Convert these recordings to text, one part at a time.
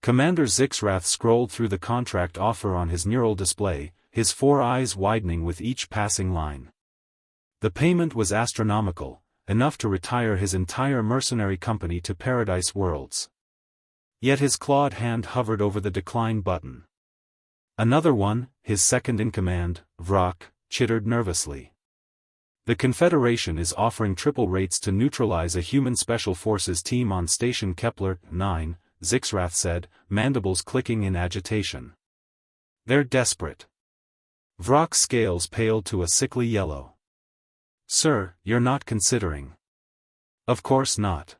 Commander Zixrath scrolled through the contract offer on his neural display, his 4 eyes widening with each passing line. The payment was astronomical, enough to retire his entire mercenary company to Paradise Worlds. Yet his clawed hand hovered over the decline button. Another one, his second-in-command, Vrock, chittered nervously. The Confederation is offering triple rates to neutralize a human Special Forces team on Station Kepler 9, Zixrath said, mandibles clicking in agitation. They're desperate. Vrock's scales paled to a sickly yellow. Sir, you're not considering. Of course not.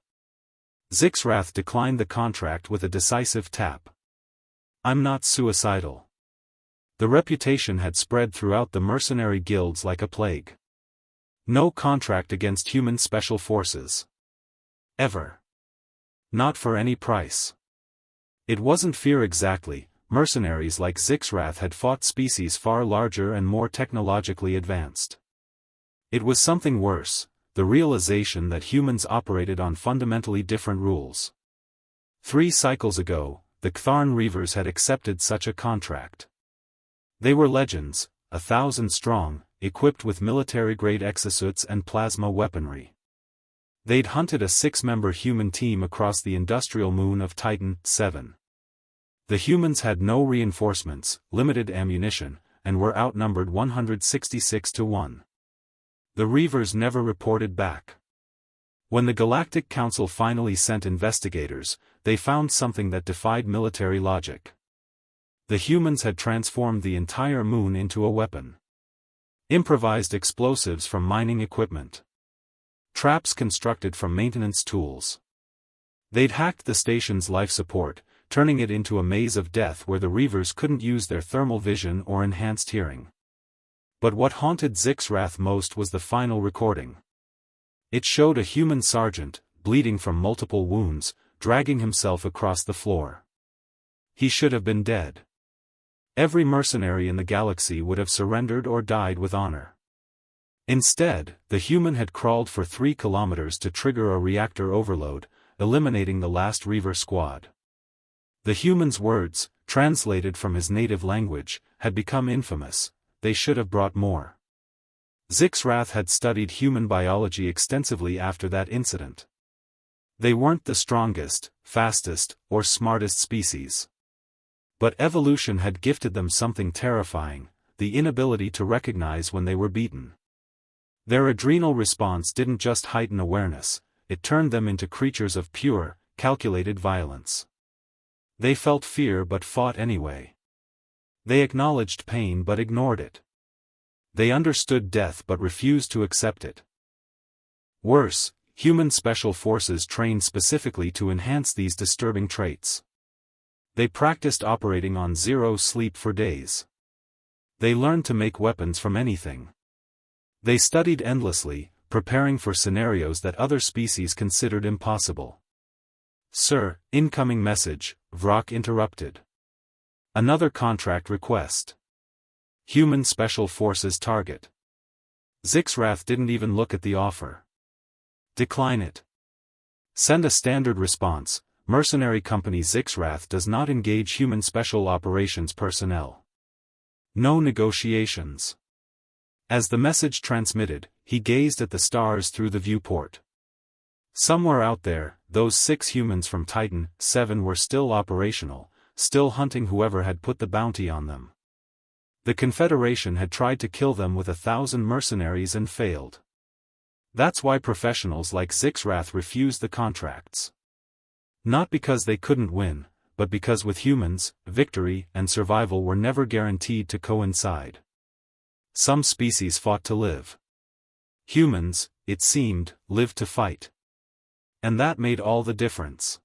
Zixrath declined the contract with a decisive tap. I'm not suicidal. The reputation had spread throughout the mercenary guilds like a plague. No contract against human special forces. Ever. Not for any price. It wasn't fear exactly. Mercenaries like Zixrath had fought species far larger and more technologically advanced. It was something worse, the realization that humans operated on fundamentally different rules. 3 cycles ago, the Ktharn Reavers had accepted such a contract. They were legends, 1,000 strong, equipped with military-grade exosuits and plasma weaponry. They'd hunted a 6-member human team across the industrial moon of Titan 7. The humans had no reinforcements, limited ammunition, and were outnumbered 166 to 1. The Reavers never reported back. When the Galactic Council finally sent investigators, they found something that defied military logic. The humans had transformed the entire moon into a weapon. Improvised explosives from mining equipment. Traps constructed from maintenance tools. They'd hacked the station's life support, turning it into a maze of death where the Reavers couldn't use their thermal vision or enhanced hearing. But what haunted Zixrath most was the final recording. It showed a human sergeant, bleeding from multiple wounds, dragging himself across the floor. He should have been dead. Every mercenary in the galaxy would have surrendered or died with honor. Instead, the human had crawled for 3 kilometers to trigger a reactor overload, eliminating the last Reaver squad. The human's words, translated from his native language, had become infamous. They should have brought more. Zixrath had studied human biology extensively after that incident. They weren't the strongest, fastest, or smartest species. But evolution had gifted them something terrifying, the inability to recognize when they were beaten. Their adrenal response didn't just heighten awareness, it turned them into creatures of pure, calculated violence. They felt fear but fought anyway. They acknowledged pain but ignored it. They understood death but refused to accept it. Worse, human special forces trained specifically to enhance these disturbing traits. They practiced operating on 0 sleep for days. They learned to make weapons from anything. They studied endlessly, preparing for scenarios that other species considered impossible. Sir, incoming message, Vrock interrupted. Another contract request. Human Special Forces target. Zixrath didn't even look at the offer. Decline it. Send a standard response. Mercenary company Zixrath does not engage human special operations personnel. No negotiations. As the message transmitted, he gazed at the stars through the viewport. Somewhere out there, those 6 humans from Titan 7 were still operational, still hunting whoever had put the bounty on them. The Confederation had tried to kill them with 1,000 mercenaries and failed. That's why professionals like Zixrath refused the contracts. Not because they couldn't win, but because with humans, victory and survival were never guaranteed to coincide. Some species fought to live. Humans, it seemed, lived to fight. And that made all the difference.